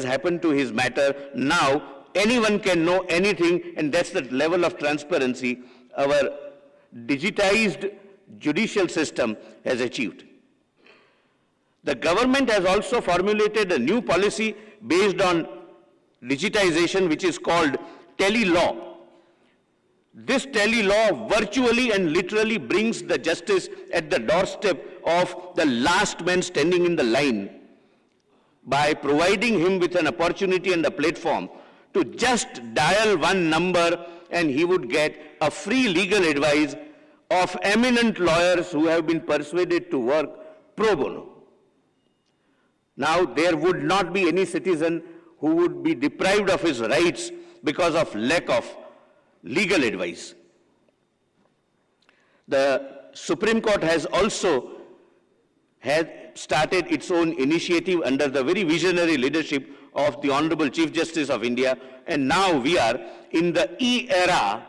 happened to his matter. Now anyone can know anything, and that's the level of transparency our digitized judicial system has achieved. The government has also formulated a new policy based on digitization, which is called tele-law. This tele-law virtually and literally brings the justice at the doorstep of the last man standing in the line by providing him with an opportunity and a platform to just dial one number, and he would get a free legal advice of eminent lawyers who have been persuaded to work pro bono. Now, there would not be any citizen who would be deprived of his rights because of lack of legal advice. The Supreme Court has also started its own initiative under the very visionary leadership of the Honorable Chief Justice of India, and now we are in the e-era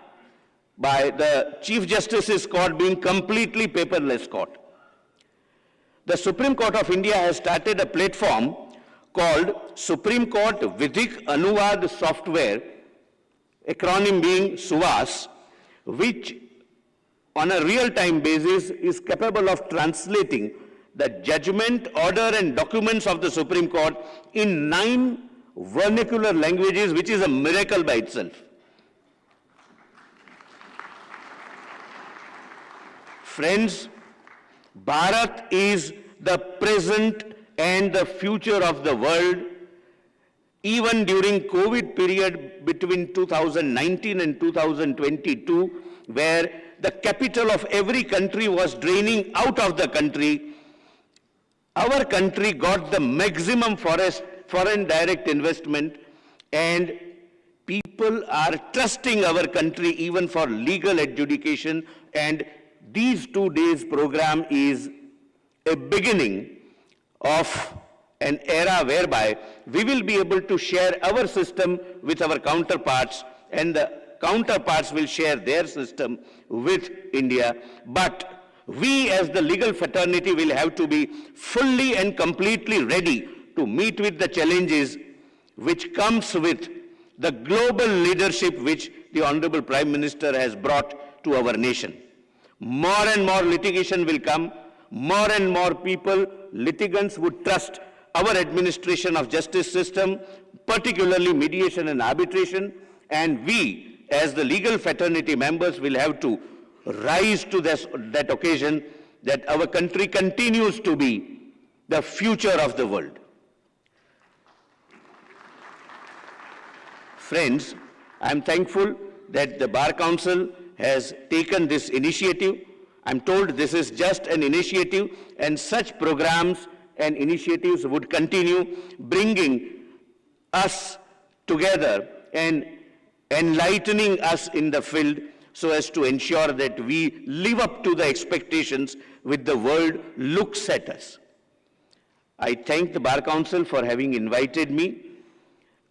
by the Chief Justice's court being completely paperless court. The Supreme Court of India has started a platform called Supreme Court Vidhik Anuvad Software, acronym being SUVAS, which on a real-time basis is capable of translating the judgment, order and documents of the Supreme Court in 9 vernacular languages, which is a miracle by itself. Friends, Bharat is the present and the future of the world. Even during COVID period between 2019 and 2022, where the capital of every country was draining out of the country, our country got the maximum foreign direct investment, and people are trusting our country even for legal adjudication, and these 2 days program is a beginning of an era whereby we will be able to share our system with our counterparts, and the counterparts will share their system with India. But we as the legal fraternity will have to be fully and completely ready to meet with the challenges which comes with the global leadership which the Honorable Prime Minister has brought to our nation. More and more litigation will come, more and more people, litigants would trust our administration of justice system, particularly mediation and arbitration, and we as the legal fraternity members will have to rise to that occasion, that our country continues to be the future of the world. Friends, I am thankful that the Bar Council has taken this initiative. I'm told this is just an initiative, and such programs and initiatives would continue, bringing us together and enlightening us in the field so as to ensure that we live up to the expectations which the world looks at us. I thank the Bar Council for having invited me.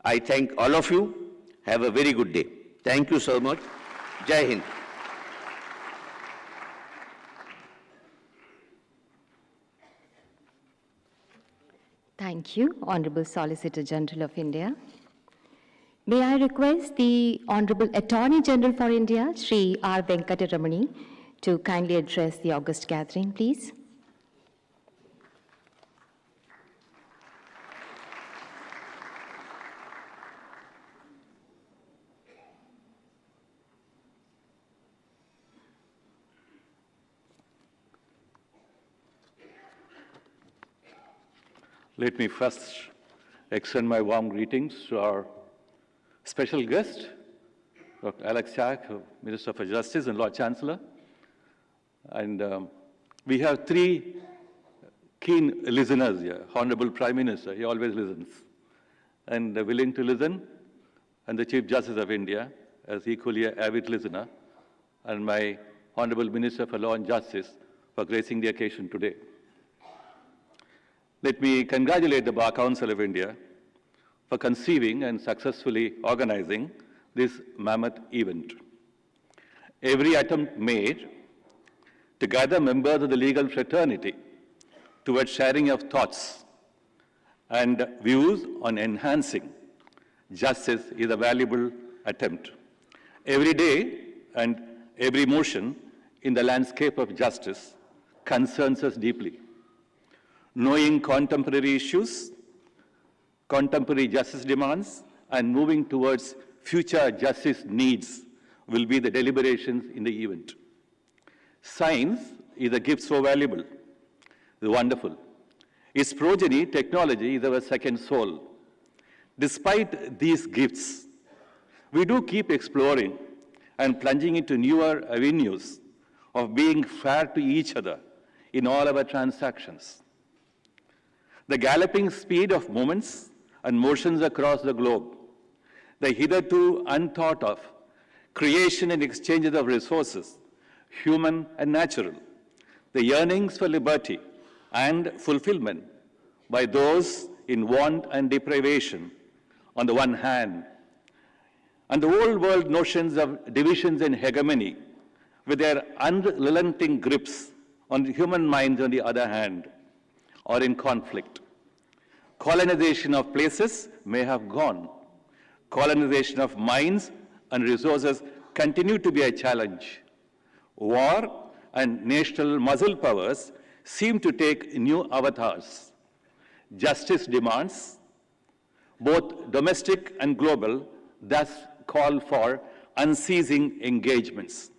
I thank all of you. Have a very good day. Thank you so much. Jai Hind. Thank you, Honorable Solicitor General of India. May I request the Honorable Attorney General for India, Shri R. Venkataramani, to kindly address the august gathering, please. Let me first extend my warm greetings to our special guest, Dr. Alex Chak, Minister for Justice and Lord Chancellor. And we have 3 keen listeners here. Honorable Prime Minister, he always listens, and willing to listen, and the Chief Justice of India, as equally an avid listener, and my Honorable Minister for Law and Justice for gracing the occasion today. Let me congratulate the Bar Council of India for conceiving and successfully organizing this mammoth event. Every attempt made to gather members of the legal fraternity towards sharing of thoughts and views on enhancing justice is a valuable attempt. Every day and every motion in the landscape of justice concerns us deeply. Knowing contemporary issues, contemporary justice demands, and moving towards future justice needs will be the deliberations in the event. Science is a gift so valuable, wonderful. Its progeny, technology, is our second soul. Despite these gifts, we do keep exploring and plunging into newer avenues of being fair to each other in all our transactions. The galloping speed of movements and motions across the globe, the hitherto unthought of creation and exchanges of resources, human and natural, the yearnings for liberty and fulfillment by those in want and deprivation on the one hand, and the old world notions of divisions and hegemony with their unrelenting grips on human minds on the other hand, or in conflict. Colonization of places may have gone. Colonization of minds and resources continue to be a challenge. War and national muscle powers seem to take new avatars. Justice demands, both domestic and global, thus call for unceasing engagements.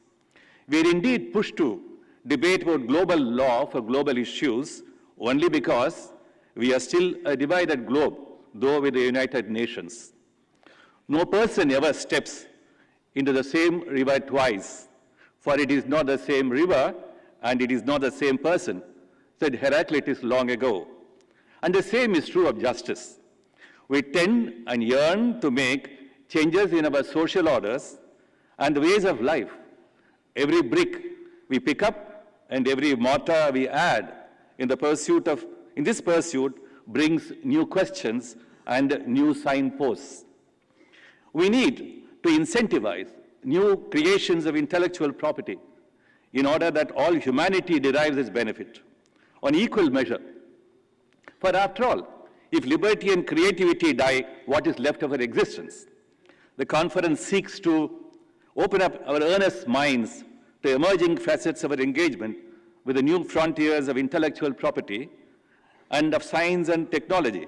We are indeed pushed to debate about global law for global issues only because we are still a divided globe, though with the United Nations. No person ever steps into the same river twice, for it is not the same river and it is not the same person, said Heraclitus long ago. And the same is true of justice. We tend and yearn to make changes in our social orders and the ways of life. Every brick we pick up and every mortar we add in this pursuit brings new questions and new signposts. We need to incentivize new creations of intellectual property in order that all humanity derives its benefit on equal measure. For after all, if liberty and creativity die, what is left of our existence? The conference seeks to open up our earnest minds to emerging facets of our engagement with the new frontiers of intellectual property and of science and technology,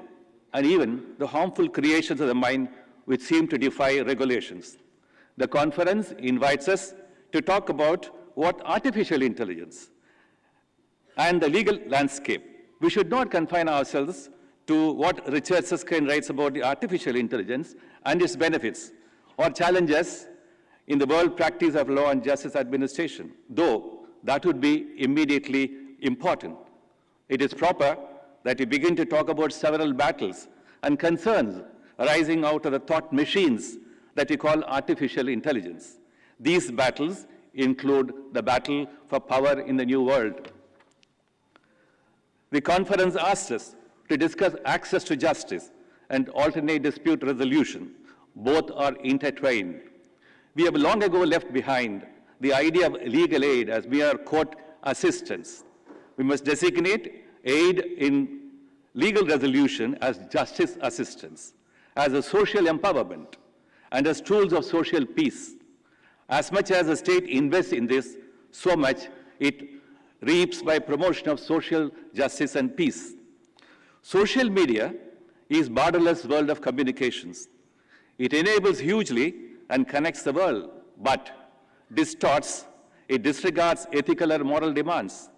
and even the harmful creations of the mind which seem to defy regulations. The conference invites us to talk about what artificial intelligence and the legal landscape. We should not confine ourselves to what Richard Susskind writes about the artificial intelligence and its benefits or challenges in the world practice of law and justice administration, though that would be immediately important. It is proper that we begin to talk about several battles and concerns arising out of the thought machines that we call artificial intelligence. These battles include the battle for power in the new world. The conference asked us to discuss access to justice and alternate dispute resolution. Both are intertwined. We have long ago left behind the idea of legal aid as mere court assistance. We must designate aid in legal resolution as justice assistance, as a social empowerment, and as tools of social peace. As much as the state invests in this, so much it reaps by promotion of social justice and peace. Social media is borderless world of communications. It enables hugely and connects the world, but distorts, it disregards ethical or moral demands.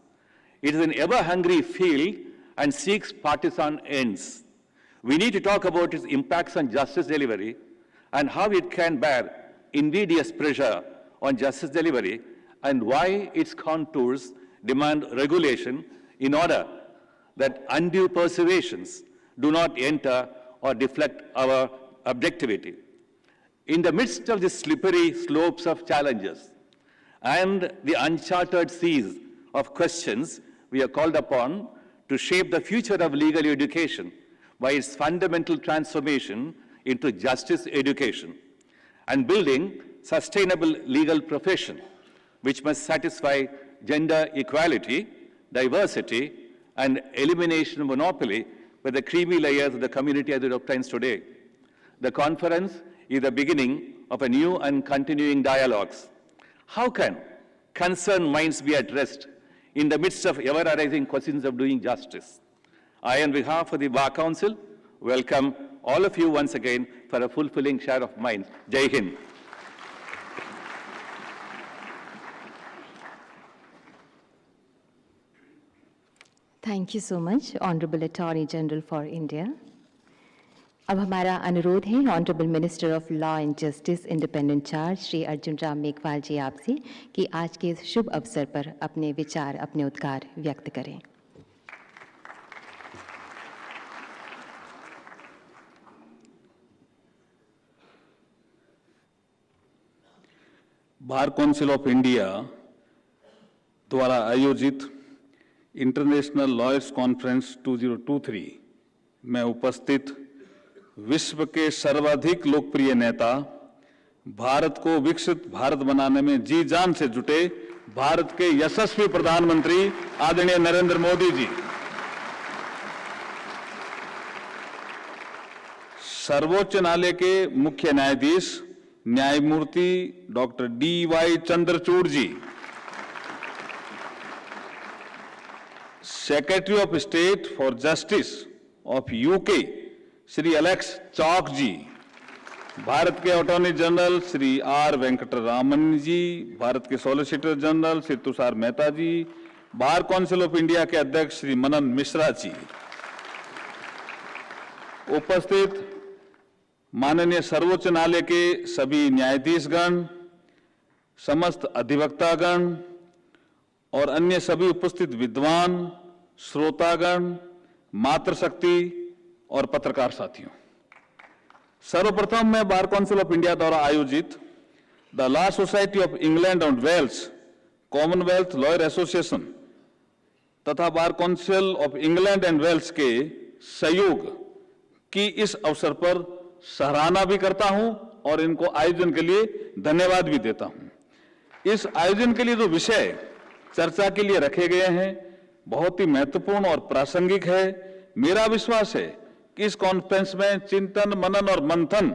It is an ever-hungry field and seeks partisan ends. We need to talk about its impacts on justice delivery and how it can bear invidious pressure on justice delivery and why its contours demand regulation in order that undue persuasions do not enter or deflect our objectivity. In the midst of the slippery slopes of challenges and the uncharted seas of questions, we are called upon to shape the future of legal education by its fundamental transformation into justice education and building sustainable legal profession, which must satisfy gender equality, diversity, and elimination of monopoly with the creamy layers of the community as it obtains today. The conference is the beginning of a new and continuing dialogues. How can concerned minds be at rest in the midst of ever-arising questions of doing justice? I, on behalf of the Bar Council, welcome all of you once again for a fulfilling share of minds. Jai Hind. Thank you so much, Honorable Attorney General for India. अब हमारा अनुरोध है honourable minister of law and justice independent charge Shri Arjun Ram Meghwal ji आपसे कि आज के इस शुभ अवसर पर अपने विचार, अपने उद्गार व्यक्त करें। बार काउंसिल ऑफ इंडिया द्वारा आयोजित इंटरनेशनल लॉयर्स कॉन्फ्रेंस 2023 में उपस्थित विश्व के सर्वाधिक लोकप्रिय नेता, भारत को विकसित भारत बनाने में जी जान से जुटे भारत के यशस्वी प्रधानमंत्री आदरणीय नरेंद्र मोदी जी, सर्वोच्च न्यायालय के मुख्य न्यायाधीश न्यायमूर्ति doctor D.Y. Chandrachud ji, secretary of state for justice of UK Shri Alex Chalk ji, Bharat के attorney general Shri R. Venkataramani ji, Bharat के solicitor general Shri Tushar Mehta ji, bar council of India के अध्यक्ष श्री मनन मिश्रा जी, उपस्थित माननीय सर्वोच्च न्यायालय के सभी न्यायाधीशगण, समस्त अधिवक्तागण और अन्य सभी उपस्थित विद्वान, श्रोतागण, मातृशक्ति और पत्रकार साथियों, सर्वप्रथम मैं बार काउंसिल ऑफ इंडिया द्वारा आयोजित the law society of England and Wales, Commonwealth lawyer association तथा bar council of England and Wales के सहयोग की इस अवसर पर सराहना भी करता हूं और इनको आयोजन के लिए धन्यवाद भी देता हूं। इस आयोजन के लिए जो विषय चर्चा के लिए रखे गए हैं बहुत ही महत्वपूर्ण और प्रासंगिक है। मेरा विश्वास है कि इस कॉन्फ्रेंस में चिंतन, मनन और मंथन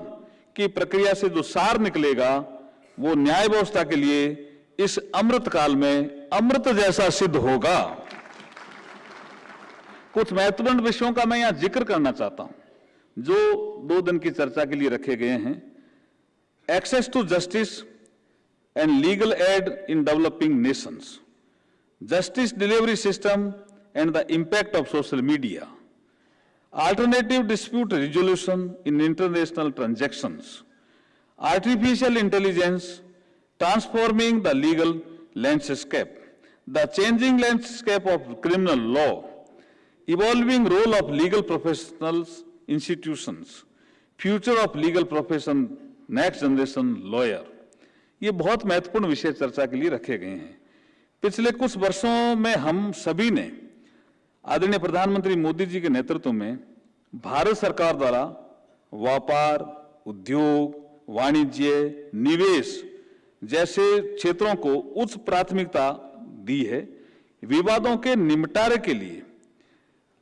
की प्रक्रिया से जो सार निकलेगा वो न्याय व्यवस्था के लिए इस अमृत काल में अमृत जैसा सिद्ध होगा। कुछ महत्वपूर्ण विषयों का मैं यहां जिक्र करना चाहता हूं जो 2 दिन की चर्चा के लिए रखे गए हैं। Access to justice and legal aid in developing nations, justice delivery system and the impact of social media, alternative dispute resolution in international transactions, artificial intelligence transforming the legal landscape, the changing landscape of criminal law, evolving role of legal professionals institutions, future of legal profession, next generation lawyer। ये बहुत महत्वपूर्ण विषय चर्चा के लिए रखे गए हैं। पिछले कुछ वर्षों में हम सभी ने आदरणीय प्रधानमंत्री मोदी जी के नेतृत्व में भारत सरकार द्वारा व्यापार, उद्योग, वाणिज्य, निवेश जैसे क्षेत्रों को उच्च प्राथमिकता दी है। विवादों के निपटारे के लिए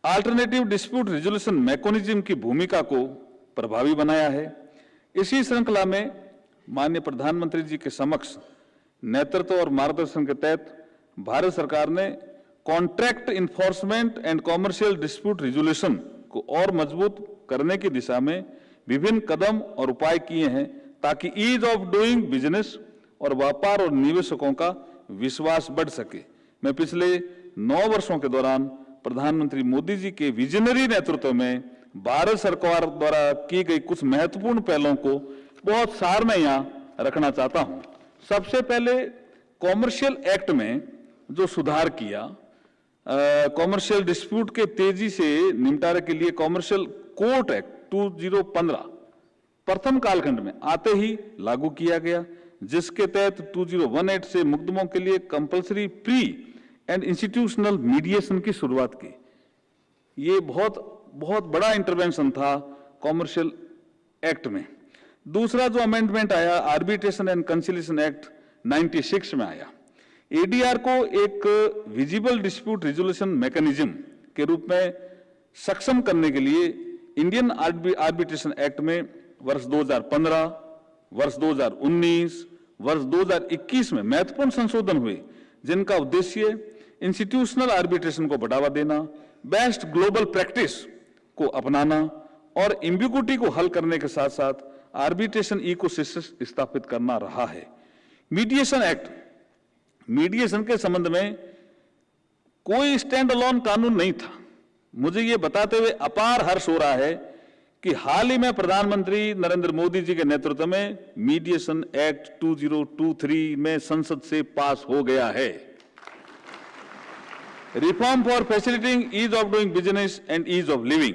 अल्टरनेटिव डिस्प्यूट रिजोल्यूशन मैकेनिज्म की भूमिका को प्रभावी बनाया है। इसी श्रृंखला में माननीय प्रधानमंत्री जी के समक्ष नेतृत्व और मार्गदर्शन के तहत भारत सरकार ने contract enforcement and commercial dispute resolution को और मजबूत करने की दिशा में विभिन्न कदम और उपाय किए हैं ताकि ईज ऑफ डूइंग बिजनेस और व्यापार और निवेशकों का विश्वास बढ़ सके। मैं पिछले 9 वर्षों के दौरान प्रधानमंत्री मोदी जी के विजनरी नेतृत्व में भारत सरकार द्वारा की गई कुछ महत्वपूर्ण पहलों को बहुत सार में यहां रखना चाहता हूं। सबसे पहले कॉमर्शियल एक्ट में जो सुधार किया, कॉमर्शियल डिस्प्यूट के तेजी से निपटारे के लिए कॉमर्शियल कोर्ट एक्ट 2015 प्रथम कालखंड में आते ही लागू किया गया, जिसके तहत 2018 से मुकदमों के लिए compulsory pre and institutional mediation की शुरुआत की। ये बहुत बड़ा इंटरवेंशन था कॉमर्शियल एक्ट में। दूसरा जो अमेंडमेंट आया, आर्बिट्रेशन एंड कंसिलिएशन एक्ट 96 में आया। एडीआर को एक विजिबल डिस्प्यूट रिजोल्यूशन मैकेनिज्म के रूप में सक्षम करने के लिए इंडियन आर्बिट्रेशन एक्ट में वर्ष 2015, वर्ष 2019, वर्ष 2021 में महत्वपूर्ण संशोधन हुए, जिनका उद्देश्य इंस्टीट्यूशनल आर्बिट्रेशन को बढ़ावा देना, बेस्ट ग्लोबल प्रैक्टिस को अपनाना और एम्बिगुइटी को हल करने के साथ साथ आर्बिट्रेशन इकोसिस्टम स्थापित करना रहा है। मीडिएशन एक्ट, मीडिएशन के संबंध में कोई स्टैंड अलोन कानून नहीं था। मुझे ये बताते हुए अपार हर्ष हो रहा है कि हाल ही में प्रधानमंत्री नरेंद्र मोदी जी के नेतृत्व में मीडिएशन एक्ट 2023 में संसद से पास हो गया है। Reform for facilitating ease of doing business and ease of living.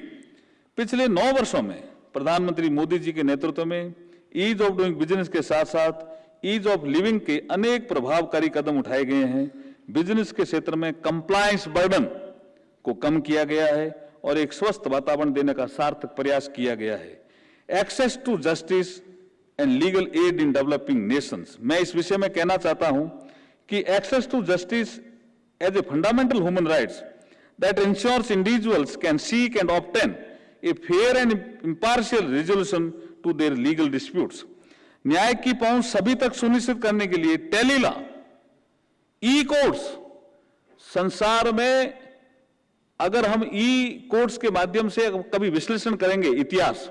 पिछले 9 वर्षों में प्रधानमंत्री मोदी जी के नेतृत्व में ईज ऑफ डूइंग बिजनेस के साथ साथ ईज ऑफ लिविंग के अनेक प्रभावकारी कदम उठाए गए हैं। बिजनेस के क्षेत्र में कंप्लायंस बर्डन को कम किया गया है और एक स्वस्थ वातावरण देने का सार्थक प्रयास किया गया है। Access to justice and legal aid in developing nations, मैं इस विषय में कहना चाहता हूं कि access to justice as a fundamental human rights that ensures individuals can seek and obtain a fair and impartial resolution to their legal disputes. न्याय की पहुंच सभी तक सुनिश्चित करने के लिए टेलीलॉ, ई कोर्ट्स, संसार में अगर हम ई कोर्ट्स के माध्यम से कभी विश्लेषण करेंगे इतिहास,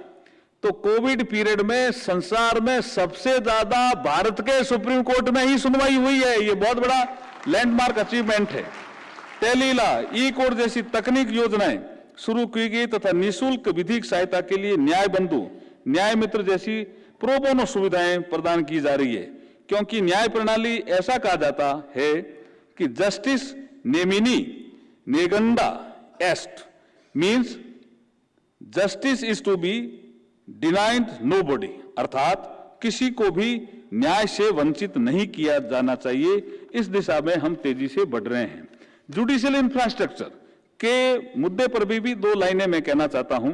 तो कोविड पीरियड में संसार में सबसे ज्यादा भारत के सुप्रीम कोर्ट में ही सुनवाई हुई है। ये बहुत बड़ा लैंडमार्क अचीवमेंट है। टेलीलॉ, ई कोर्ट जैसी तकनीक योजनाएं शुरू की गई तथा निःशुल्क विधिक सहायता के लिए न्याय बंधु, न्याय मित्र जैसी प्रो बोनो सुविधाएं प्रदान की जा रही है, क्योंकि न्याय प्रणाली ऐसा कहा जाता है कि जस्टिस नेमिनी नेगंडा एस्ट means justice is to be denied nobody, अर्थात किसी को भी न्याय से वंचित नहीं किया जाना चाहिए। इस दिशा में हम तेजी से बढ़ रहे हैं। जुडिशियल इंफ्रास्ट्रक्चर के मुद्दे पर भी 2 लाइनें मैं कहना चाहता हूं।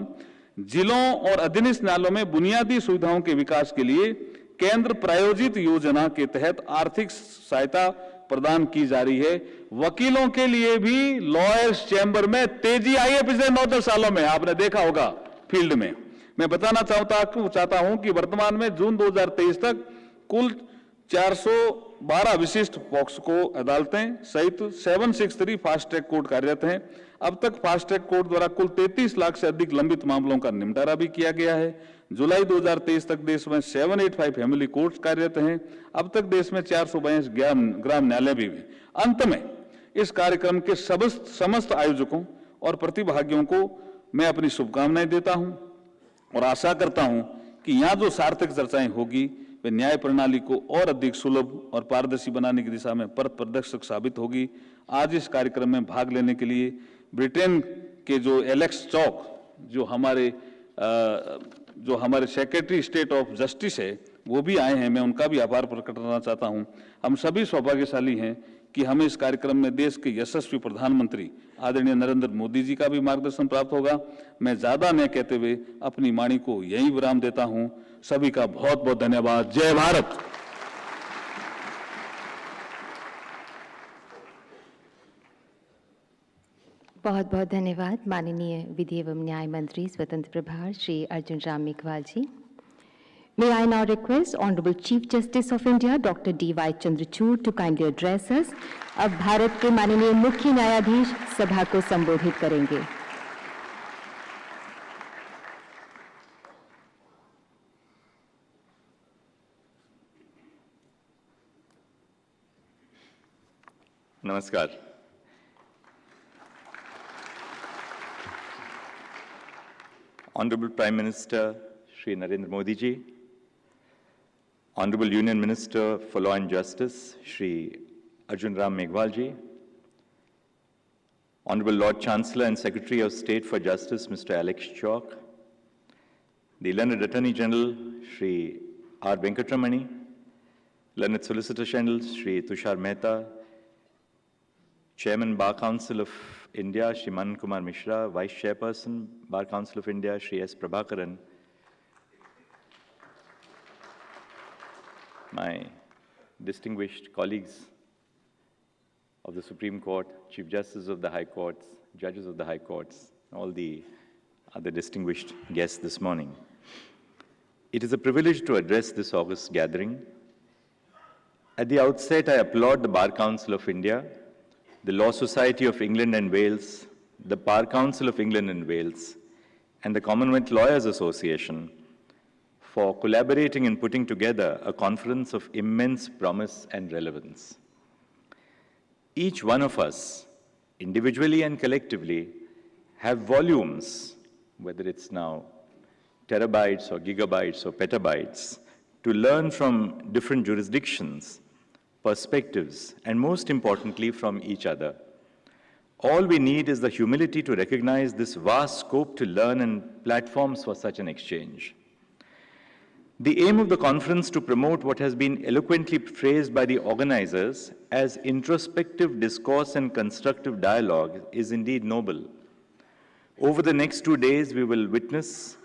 जिलों और अधीनस्थ न्यायालयों में बुनियादी सुविधाओं के विकास के लिए केंद्र प्रायोजित योजना के तहत आर्थिक सहायता प्रदान की जा रही है। वकीलों के लिए भी लॉयर्स चैम्बर में तेजी आई है पिछले 9-10 सालों में, आपने देखा होगा फील्ड में। मैं बताना चाहता हूं कि वर्तमान में जून 2023 तक कुल 412 विशिष्ट पॉक्सो अदालतें सहित 763 फास्ट ट्रैक कोर्ट कार्यरत हैं। अब तक फास्ट ट्रैक कोर्ट द्वारा कुल 33 लाख से अधिक लंबित मामलों का निपटारा भी किया गया है। जुलाई 2023 तक देश में 785 फैमिली कोर्ट्स कार्यरत हैं। अब तक देश में 422 ग्राम न्यायालय भी हैं। अंत में इस कार्यक्रम के समस्त आयोजकों और प्रतिभागियों को मैं अपनी शुभकामनाएं देता हूं और आशा करता हूं कि यहां जो सार्थक चर्चाएं होगी वे न्याय प्रणाली को और अधिक सुलभ और पारदर्शी बनाने की दिशा में पथ प्रदर्शक साबित होगी। आज इस कार्यक्रम में भाग लेने के लिए ब्रिटेन के जो एलेक्स चौक, जो हमारे सेक्रेटरी स्टेट ऑफ जस्टिस है, वो भी आए हैं। मैं उनका भी आभार प्रकट करना चाहता हूं। हम सभी सौभाग्यशाली हैं कि हमें इस कार्यक्रम में देश के यशस्वी प्रधानमंत्री आदरणीय नरेंद्र मोदी जी का भी मार्गदर्शन प्राप्त होगा। मैं ज्यादा न कहते हुए अपनी वाणी को यहीं विराम देता हूं। सभी का बहुत बहुत धन्यवाद। जय भारत। बहुत बहुत धन्यवाद माननीय विधि एवं न्याय मंत्री स्वतंत्र प्रभार श्री अर्जुन राम मेघवाल जी। May I now request Honorable Chief Justice of India Dr. D.Y. Chandrachud to kindly address us। अब भारत के माननीय मुख्य न्यायाधीश सभा को संबोधित करेंगे। नमस्कार। Honorable Prime Minister Shri Narendra Modi ji, Honorable Union Minister for Law and Justice Shri Arjun Ram Meghwal ji, Honorable Lord Chancellor and Secretary of State for Justice Mr. Alex Chalk, the Learned Attorney General Shri R. Venkatramani, Learned Solicitor General Shri Tushar Mehta, Chairman Bar Council of India Shri Manan Kumar Mishra, Vice Chairperson Bar Council of India Shri S. Prabhakaran, my distinguished colleagues of the Supreme Court, Chief Justices of the High Courts, Judges of the High Courts, all the other distinguished guests this morning. It is a privilege to address this august gathering. At the outset, I applaud the Bar Council of India, the Law Society of England and Wales, the Bar Council of England and Wales, and the Commonwealth Lawyers Association for collaborating in putting together a conference of immense promise and relevance. Each one of us, individually and collectively, have volumes, whether it's now terabytes or gigabytes or petabytes, to learn from different jurisdictions, perspectives, and most importantly, from each other. All we need is the humility to recognize this vast scope to learn and platforms for such an exchange. The aim of the conference to promote what has been eloquently phrased by the organizers as introspective discourse and constructive dialogue is indeed noble. Over the next 2 days, we will witness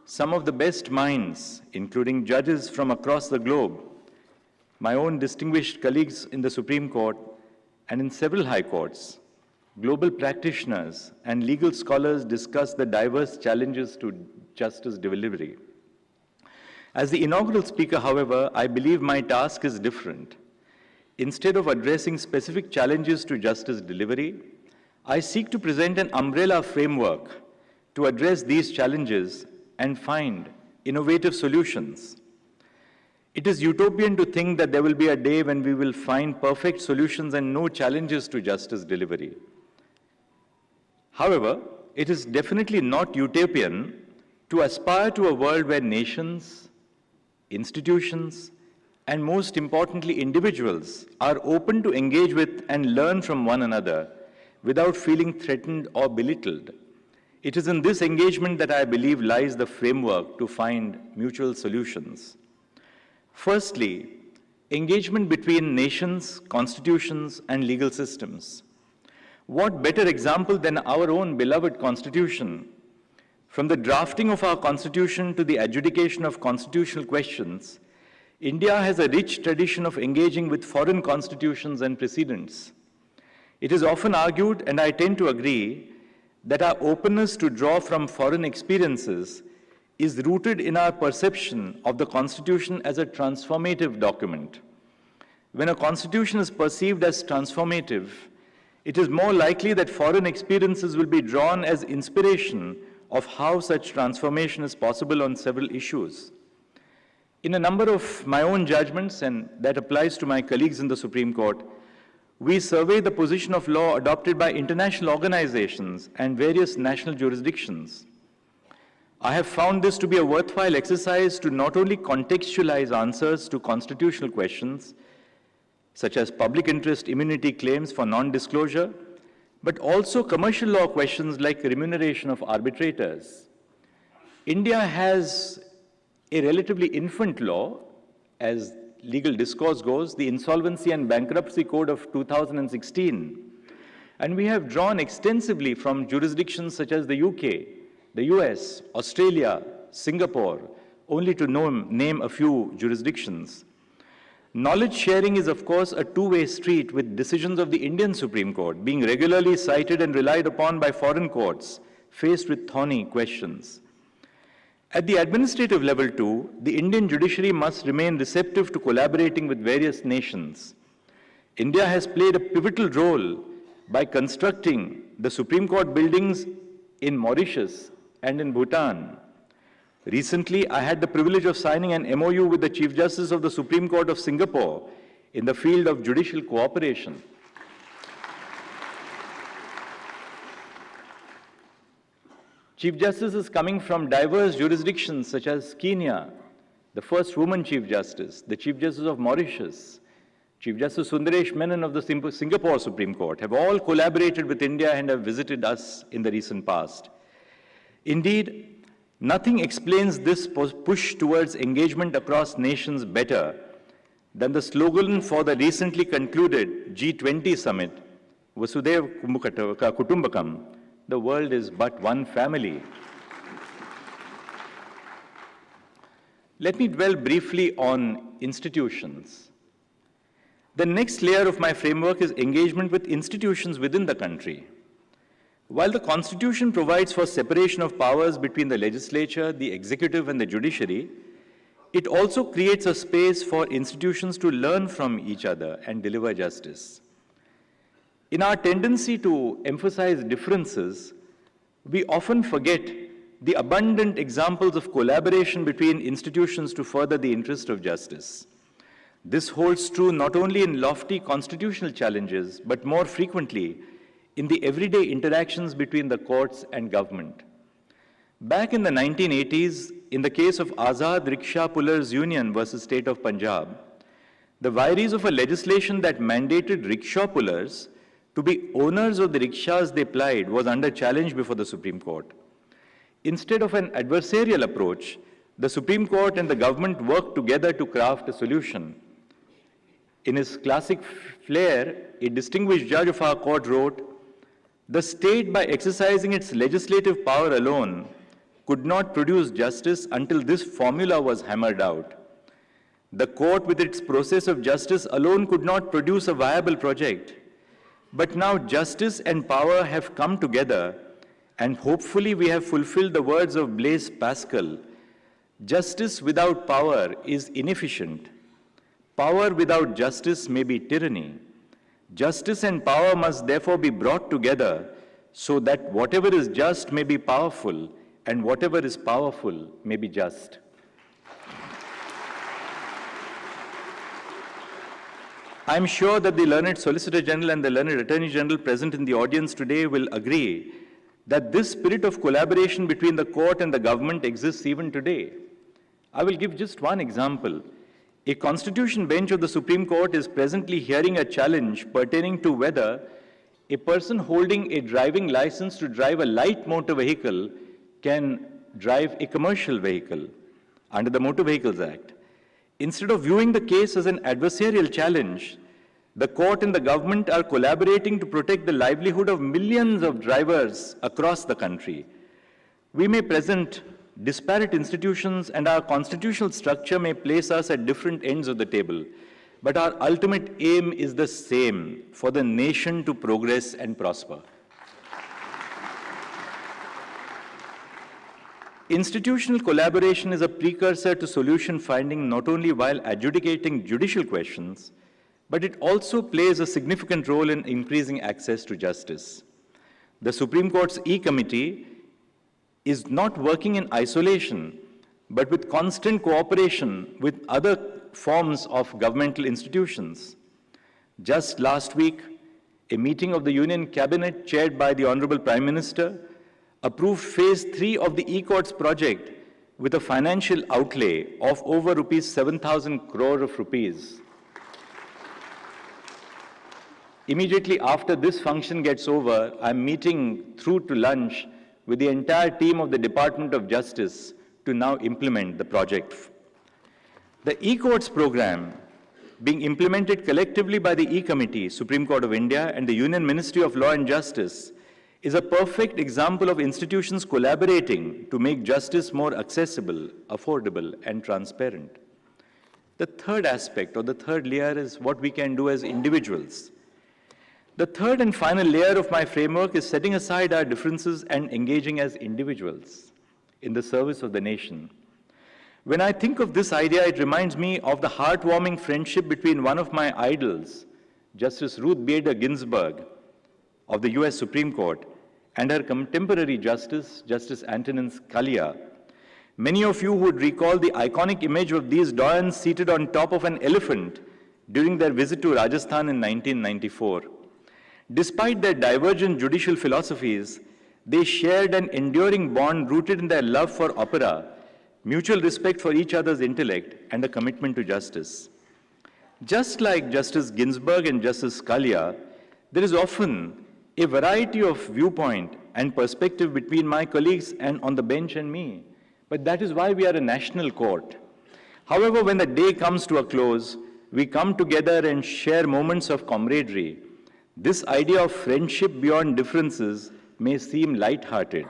some of the best minds, including judges from across the globe, my own distinguished colleagues in the Supreme Court and in several high courts, global practitioners and legal scholars discuss the diverse challenges to justice delivery. As the inaugural speaker, however, I believe my task is different. Instead of addressing specific challenges to justice delivery, I seek to present an umbrella framework to address these challenges and find innovative solutions. It is utopian to think that there will be a day when we will find perfect solutions and no challenges to justice delivery. However, it is definitely not utopian to aspire to a world where nations, institutions, and most importantly, individuals are open to engage with and learn from one another without feeling threatened or belittled. It is in this engagement that I believe lies the framework to find mutual solutions. Firstly, engagement between nations, constitutions, and legal systems. What better example than our own beloved Constitution? From the drafting of our Constitution to the adjudication of constitutional questions, India has a rich tradition of engaging with foreign constitutions and precedents. It is often argued, and I tend to agree, that our openness to draw from foreign experiences is rooted in our perception of the Constitution as a transformative document. When a Constitution is perceived as transformative, it is more likely that foreign experiences will be drawn as inspiration of how such transformation is possible on several issues. In a number of my own judgments, and that applies to my colleagues in the Supreme Court, we survey the position of law adopted by international organizations and various national jurisdictions. I have found this to be a worthwhile exercise to not only contextualize answers to constitutional questions, such as public interest immunity claims for non-disclosure, but also commercial law questions like remuneration of arbitrators. India has a relatively infant law, as legal discourse goes, the Insolvency and Bankruptcy Code of 2016. And we have drawn extensively from jurisdictions such as the UK, the US, Australia, Singapore, only to name a few jurisdictions. Knowledge sharing is, of course, a two-way street, with decisions of the Indian Supreme Court being regularly cited and relied upon by foreign courts faced with thorny questions. At the administrative level, too, the Indian judiciary must remain receptive to collaborating with various nations. India has played a pivotal role by constructing the Supreme Court buildings in Mauritius and in Bhutan. Recently, I had the privilege of signing an MOU with the Chief Justice of the Supreme Court of Singapore in the field of judicial cooperation. Chief Justices coming from diverse jurisdictions such as Kenya, the first woman Chief Justice, the Chief Justice of Mauritius, Chief Justice Sundaresh Menon of the Singapore Supreme Court have all collaborated with India and have visited us in the recent past. Indeed, nothing explains this push towards engagement across nations better than the slogan for the recently concluded G20 summit, Vasudhaiva Kutumbakam, the world is but one family. Let me dwell briefly on institutions. The next layer of my framework is engagement with institutions within the country. While the Constitution provides for separation of powers between the legislature, the executive, and the judiciary, it also creates a space for institutions to learn from each other and deliver justice. In our tendency to emphasize differences, we often forget the abundant examples of collaboration between institutions to further the interest of justice. This holds true not only in lofty constitutional challenges, but more frequently in the everyday interactions between the courts and government. Back in the 1980s, in the case of Azad Rickshaw Pullers Union versus State of Punjab, the vires of a legislation that mandated rickshaw pullers to be owners of the rickshaws they plied was under challenge before the Supreme Court. Instead of an adversarial approach, the Supreme Court and the government worked together to craft a solution. In his classic flair, a distinguished judge of our court wrote, "The state, by exercising its legislative power alone, could not produce justice until this formula was hammered out. The court, with its process of justice alone, could not produce a viable project. But now justice and power have come together, and hopefully we have fulfilled the words of Blaise Pascal. Justice without power is inefficient. Power without justice may be tyranny. Justice and power must therefore be brought together so that whatever is just may be powerful, and whatever is powerful may be just." I am sure that the learned Solicitor General and the learned Attorney General present in the audience today will agree that this spirit of collaboration between the court and the government exists even today. I will give just one example. A constitution bench of the Supreme Court is presently hearing a challenge pertaining to whether a person holding a driving license to drive a light motor vehicle can drive a commercial vehicle under the Motor Vehicles Act. Instead of viewing the case as an adversarial challenge, the court and the government are collaborating to protect the livelihood of millions of drivers across the country. We may present disparate institutions, and our constitutional structure may place us at different ends of the table, but our ultimate aim is the same: for the nation to progress and prosper. Institutional collaboration is a precursor to solution finding not only while adjudicating judicial questions, but it also plays a significant role in increasing access to justice. The Supreme Court's E-Committee is not working in isolation, but with constant cooperation with other forms of governmental institutions. Just last week, a meeting of the Union Cabinet chaired by the Honorable Prime Minister approved Phase 3 of the E-Courts project with a financial outlay of over 7,000 crore rupees. Immediately after this function gets over, I'm meeting through to lunch with the entire team of the Department of Justice to now implement the project. The E-Courts program, being implemented collectively by the E-Committee, Supreme Court of India, and the Union Ministry of Law and Justice, is a perfect example of institutions collaborating to make justice more accessible, affordable, and transparent. The third aspect, or the third layer, is what we can do as individuals. The third and final layer of my framework is setting aside our differences and engaging as individuals in the service of the nation. When I think of this idea, it reminds me of the heartwarming friendship between one of my idols, Justice Ruth Bader Ginsburg of the US Supreme Court, and her contemporary justice, Justice Antonin Scalia. Many of you would recall the iconic image of these doyens seated on top of an elephant during their visit to Rajasthan in 1994. Despite their divergent judicial philosophies, they shared an enduring bond rooted in their love for opera, mutual respect for each other's intellect, and a commitment to justice. Just like Justice Ginsburg and Justice Scalia, there is often a variety of viewpoint and perspective between my colleagues and on the bench and me. But that is why we are a national court. However, when the day comes to a close, we come together and share moments of camaraderie. This idea of friendship beyond differences may seem light-hearted.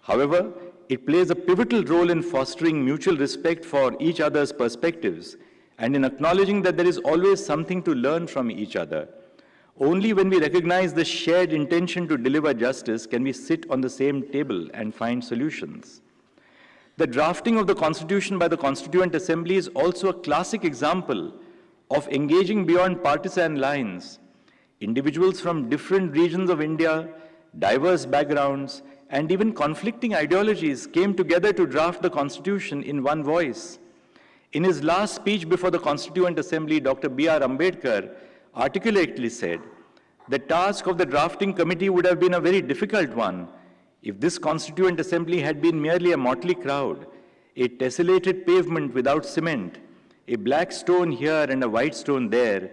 However, it plays a pivotal role in fostering mutual respect for each other's perspectives and in acknowledging that there is always something to learn from each other. Only when we recognize the shared intention to deliver justice can we sit on the same table and find solutions. The drafting of the Constitution by the Constituent Assembly is also a classic example of engaging beyond partisan lines. Individuals from different regions of India, diverse backgrounds, and even conflicting ideologies came together to draft the Constitution in one voice. In his last speech before the Constituent Assembly, Dr. B.R. Ambedkar articulately said, "The task of the drafting committee would have been a very difficult one if this Constituent Assembly had been merely a motley crowd, a tessellated pavement without cement, a black stone here and a white stone there,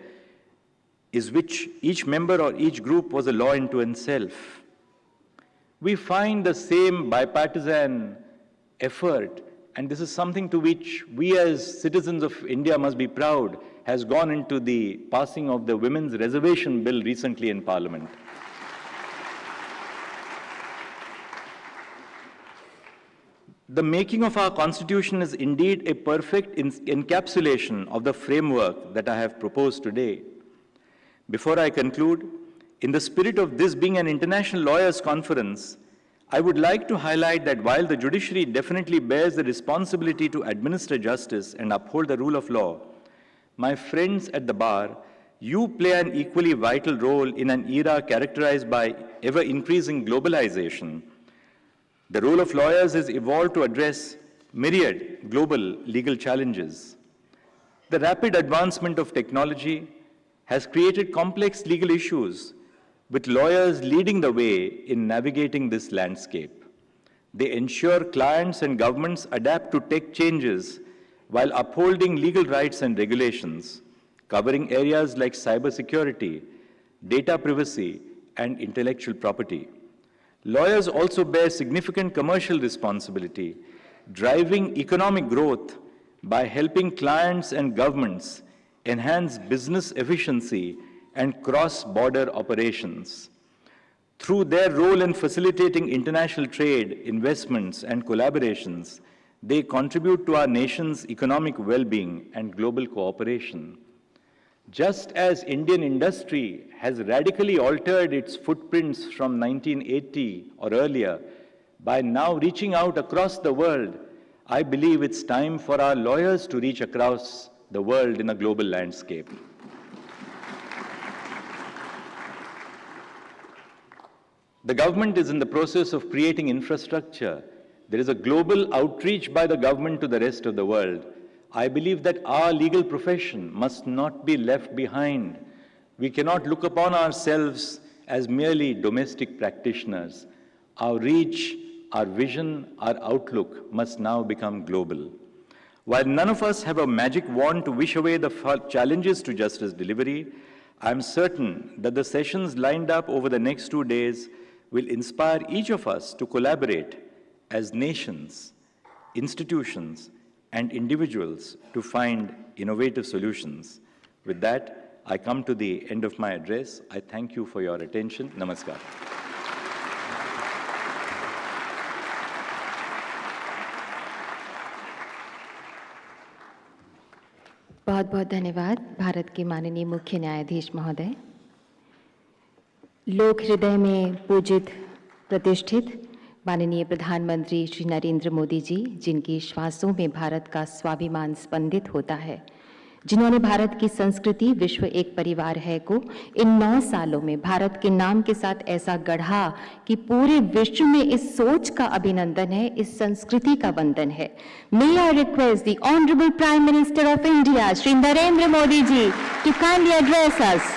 is which each member or each group was a law unto itself." We find the same bipartisan effort, and this is something to which we as citizens of India must be proud, has gone into the passing of the Women's Reservation Bill recently in Parliament. The making of our Constitution is indeed a perfect encapsulation of the framework that I have proposed today. Before I conclude, in the spirit of this being an international lawyers' conference, I would like to highlight that while the judiciary definitely bears the responsibility to administer justice and uphold the rule of law, my friends at the bar, you play an equally vital role in an era characterized by ever-increasing globalization. The role of lawyers has evolved to address myriad global legal challenges. The rapid advancement of technology has created complex legal issues, with lawyers leading the way in navigating this landscape. They ensure clients and governments adapt to tech changes while upholding legal rights and regulations, covering areas like cybersecurity, data privacy, and intellectual property. Lawyers also bear significant commercial responsibility, driving economic growth by helping clients and governments enhance business efficiency and cross-border operations. Through their role in facilitating international trade, investments, and collaborations, they contribute to our nation's economic well-being and global cooperation. Just as Indian industry has radically altered its footprints from 1980 or earlier, by now reaching out across the world, I believe it's time for our lawyers to reach across the world in a global landscape. The government is in the process of creating infrastructure. There is a global outreach by the government to the rest of the world. I believe that our legal profession must not be left behind. We cannot look upon ourselves as merely domestic practitioners. Our reach, our vision, our outlook must now become global. While none of us have a magic wand to wish away the challenges to justice delivery, I am certain that the sessions lined up over the next 2 days will inspire each of us to collaborate as nations, institutions, and individuals to find innovative solutions. With that, I come to the end of my address. I thank you for your attention. Namaskar. बहुत बहुत धन्यवाद भारत के माननीय मुख्य न्यायाधीश महोदय। लोक हृदय में पूजित प्रतिष्ठित माननीय प्रधानमंत्री श्री नरेंद्र मोदी जी, जिनकी श्वासों में भारत का स्वाभिमान स्पंदित होता है, जिन्होंने भारत की संस्कृति विश्व एक परिवार है को इन 9 सालों में भारत के नाम के साथ ऐसा गढ़ा कि पूरे विश्व में इस सोच का अभिनंदन है, इस संस्कृति का वंदन है। May I request the Honorable Prime Minister of India, Shri Narendra Modi ji, to kindly address us.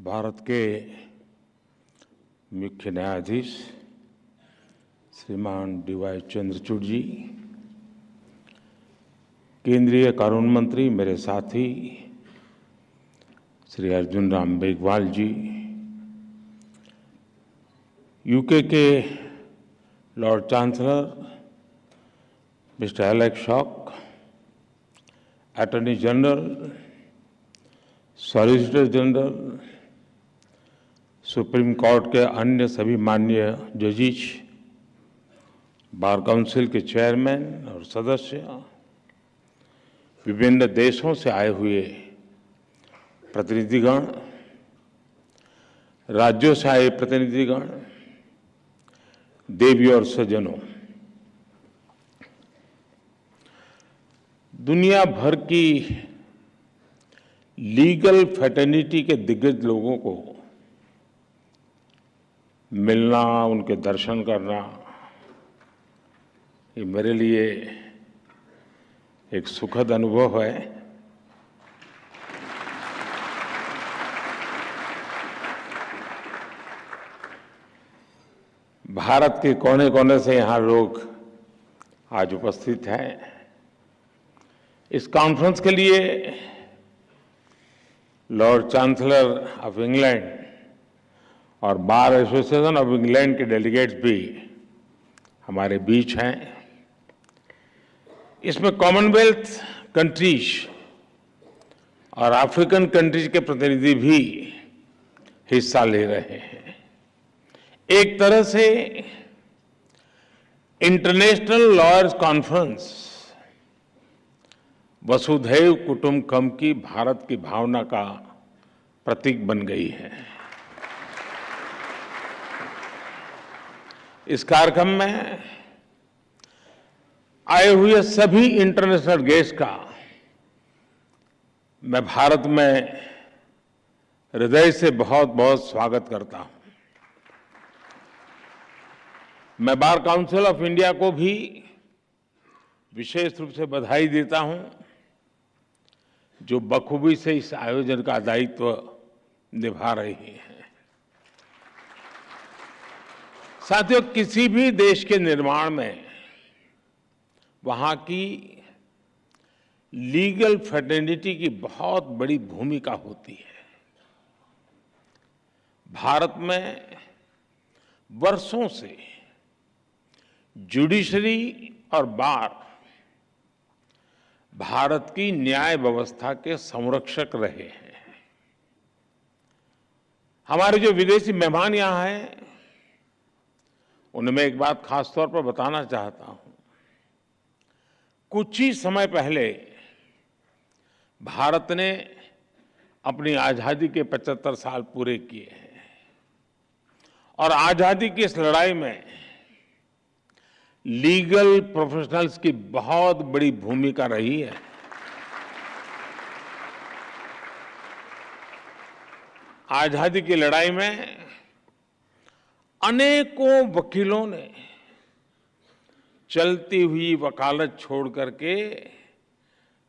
Bharat के मुख्य न्यायाधीश श्रीमान डी.वाई. चंद्रचूड़ जी, केंद्रीय कानून मंत्री मेरे साथी श्री अर्जुन राम मेघवाल जी, यूके के Lord chancellor mister Alex shock, attorney general solicitor general, supreme court के अन्य सभी माननीय जजिस, बार काउंसिल के चेयरमैन और सदस्य, विभिन्न देशों से आए हुए प्रतिनिधिगण, राज्यों से आए प्रतिनिधिगण, देवी और सज्जनों, दुनिया भर की लीगल फ्रेटर्निटी के दिग्गज लोगों को मिलना, उनके दर्शन करना, ये मेरे लिए एक सुखद अनुभव है। भारत के कोने कोने से यहाँ लोग आज उपस्थित हैं। इस कॉन्फ्रेंस के लिए लॉर्ड चांसलर ऑफ इंग्लैंड और बार एसोसिएशन ऑफ इंग्लैंड के डेलीगेट्स भी हमारे बीच हैं। इसमें कॉमनवेल्थ कंट्रीज और अफ्रीकन कंट्रीज के प्रतिनिधि भी हिस्सा ले रहे हैं। एक तरह से इंटरनेशनल लॉयर्स कॉन्फ्रेंस वसुधैव कुटुंबकम की भारत की भावना का प्रतीक बन गई है। इस कार्यक्रम में आए हुए सभी इंटरनेशनल गेस्ट का मैं भारत में हृदय से बहुत बहुत स्वागत करता हूं। मैं बार काउंसिल ऑफ इंडिया को भी विशेष रूप से बधाई देता हूं, जो बखूबी से इस आयोजन का दायित्व निभा रही है। साथियों, किसी भी देश के निर्माण में वहां की लीगल फ्रेटर्निटी की बहुत बड़ी भूमिका होती है। भारत में वर्षों से जुडिशरी और बार भारत की न्याय व्यवस्था के संरक्षक रहे हैं। हमारे जो विदेशी मेहमान यहां हैं, उन्हें मैं एक बात खास तौर पर बताना चाहता हूं। कुछ ही समय पहले भारत ने अपनी आजादी के 75 साल पूरे किए हैं और आजादी की इस लड़ाई में लीगल प्रोफेशनल्स की बहुत बड़ी भूमिका रही है। आजादी की लड़ाई में अनेकों वकीलों ने चलती हुई वकालत छोड़ करके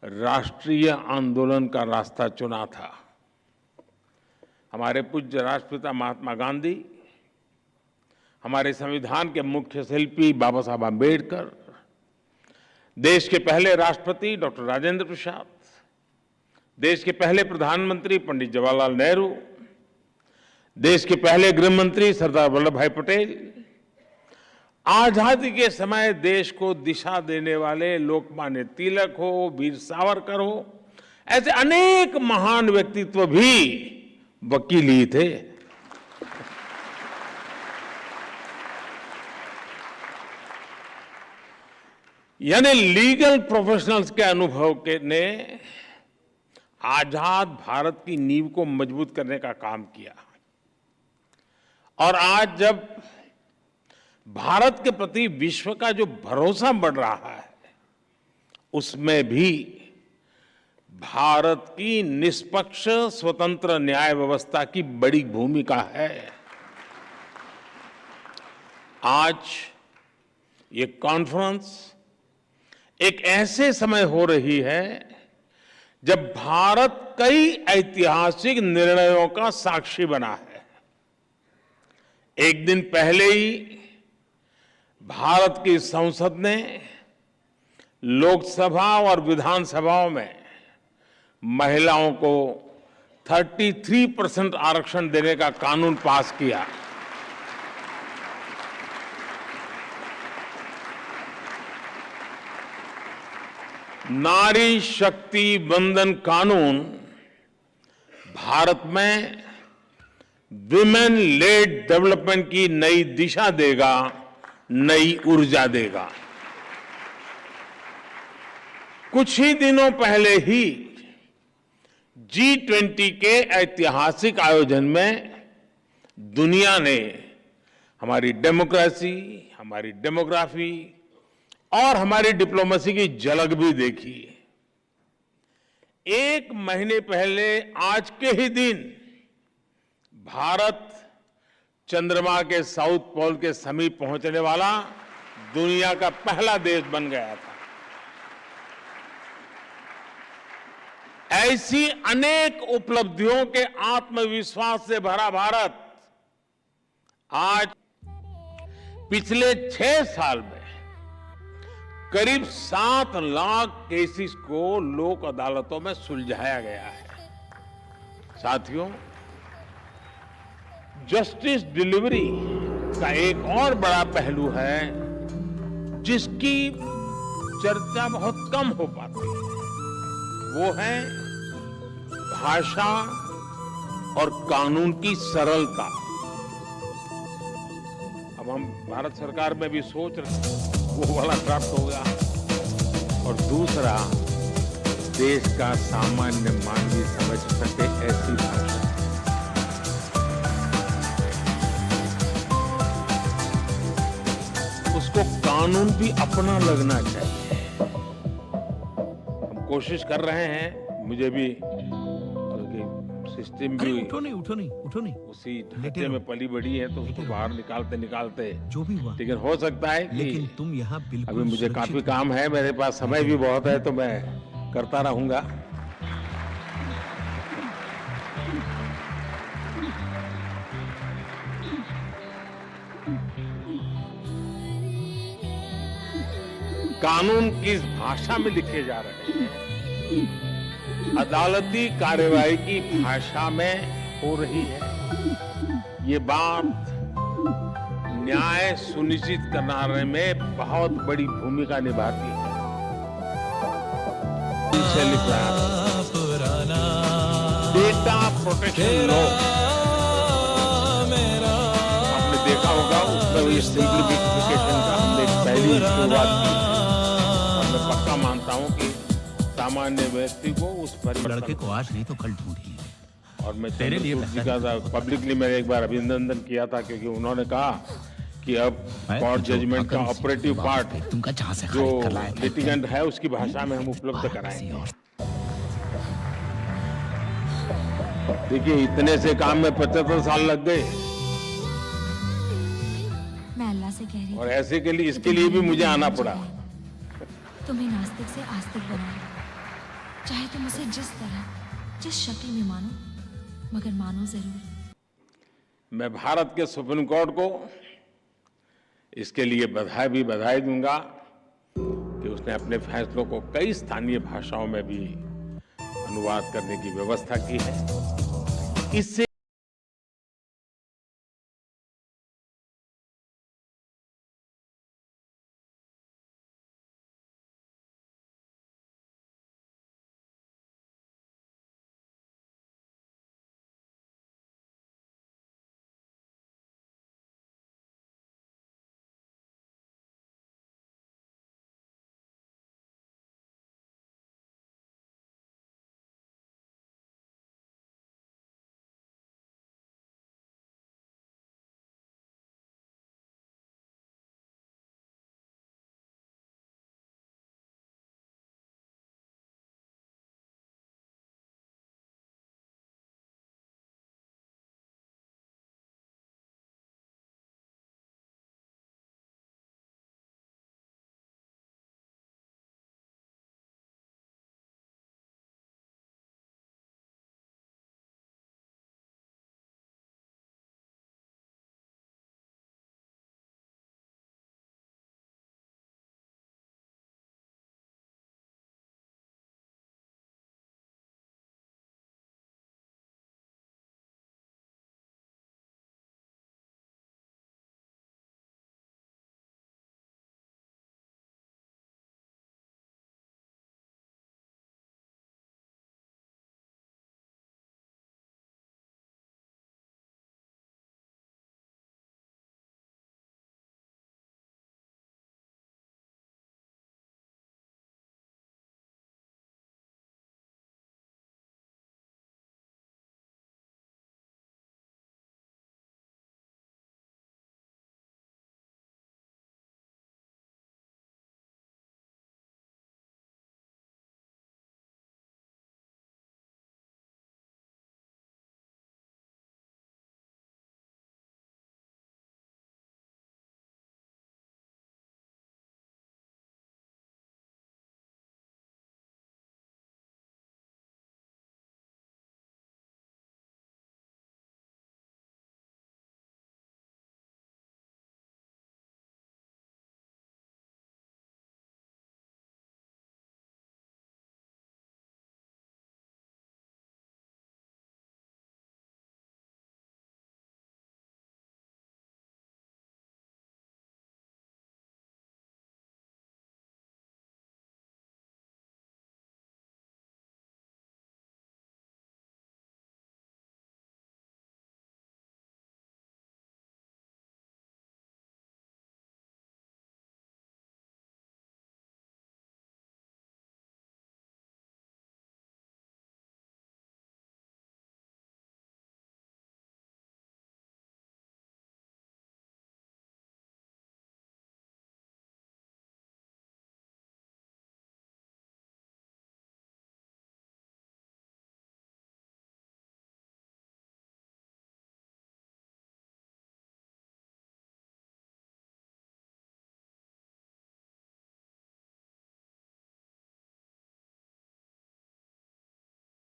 राष्ट्रीय आंदोलन का रास्ता चुना था। हमारे पूज्य राष्ट्रपिता महात्मा गांधी, हमारे संविधान के मुख्य शिल्पी बाबा साहब आम्बेडकर, देश के पहले राष्ट्रपति डॉक्टर राजेंद्र प्रसाद, देश के पहले प्रधानमंत्री पंडित जवाहरलाल नेहरू, देश के पहले गृह मंत्री सरदार वल्लभ भाई पटेल, आजादी के समय देश को दिशा देने वाले लोकमान्य तिलक हो, वीर सावरकर हो, ऐसे अनेक महान व्यक्तित्व भी वकील ही थे। यानी लीगल प्रोफेशनल्स के अनुभव के ने आजाद भारत की नींव को मजबूत करने का काम किया। और आज जब भारत के प्रति विश्व का जो भरोसा बढ़ रहा है, उसमें भी भारत की निष्पक्ष स्वतंत्र न्याय व्यवस्था की बड़ी भूमिका है। आज ये कॉन्फ्रेंस एक ऐसे समय हो रही है जब भारत कई ऐतिहासिक निर्णयों का साक्षी बना है। एक दिन पहले ही भारत की संसद ने लोकसभा और विधानसभाओं में महिलाओं को 33% आरक्षण देने का कानून पास किया। नारी शक्ति वंदन कानून भारत में विमेन लेड डेवलपमेंट की नई दिशा देगा, नई ऊर्जा देगा। कुछ ही दिनों पहले ही G20 के ऐतिहासिक आयोजन में दुनिया ने हमारी डेमोक्रेसी, हमारी डेमोग्राफी और हमारी डिप्लोमेसी की झलक भी देखी। एक महीने पहले आज के ही दिन भारत चंद्रमा के साउथ पोल के समीप पहुंचने वाला दुनिया का पहला देश बन गया था। ऐसी अनेक उपलब्धियों के आत्मविश्वास से भरा भारत आज पिछले 6 साल में करीब 7 लाख केसेस को लोक अदालतों में सुलझाया गया है। साथियों, जस्टिस डिलीवरी का एक और बड़ा पहलू है जिसकी चर्चा बहुत कम हो पाती है, वो है भाषा और कानून की सरलता। अब हम भारत सरकार में भी सोच रहे हैं वो वाला ड्राफ्ट होगा। और दूसरा, देश का सामान्य मानवी समझ सके ऐसी भाषा। उसको कानून भी अपना लगना चाहिए। हम कोशिश कर रहे हैं, मुझे भी सिस्टम भी उठो नहीं उसी ढांचे में पली बड़ी है, तो उसको बाहर निकालते जो भी हुआ, लेकिन हो सकता है कि लेकिन तुम यहाँ बिल्कुल अभी मुझे काफी सुरक्षित काम है, मेरे पास समय भी बहुत है, तो मैं करता रहूंगा। कानून किस भाषा में लिखे जा रहे हैं, अदालती कार्यवाही की भाषा में हो रही है, ये बात न्याय सुनिश्चित कराने में बहुत बड़ी भूमिका निभाती है। पीछे लिख रहा है डेटा प्रोटेक्शन लॉ, आपने देखा होगा उसमें ये सिंप्लीफिकेशन का हमने पहली शुरुआत की। और मैं पक्का मानता हूं कि सामान्य व्यक्ति को उस पर लड़के को आज नहीं तो कल ढूंढ ही। और मैं तेरे लिए पब्लिकली मैंने एक बार अभिनंदन किया था, क्योंकि उन्होंने कहा कि अब कोर्ट जजमेंट का ऑपरेटिव पार्ट जो लिटिगेंट है उसकी भाषा में हम उपलब्ध कराएंगे। देखिए, इतने से काम में 75 साल लग गए, मैं अल्लाह से कह रही और ऐसे के लिए इसके लिए भी मुझे आना पड़ा। तुम्हें नास्तिक से आस्तिक बनाओ, चाहे तुम उसे जिस तरह, जिस शक्ल में मानो, मगर मानो जरूर। मैं भारत के सुप्रीम कोर्ट को इसके लिए बधाई दूंगा कि उसने अपने फैसलों को कई स्थानीय भाषाओं में भी अनुवाद करने की व्यवस्था की है। इससे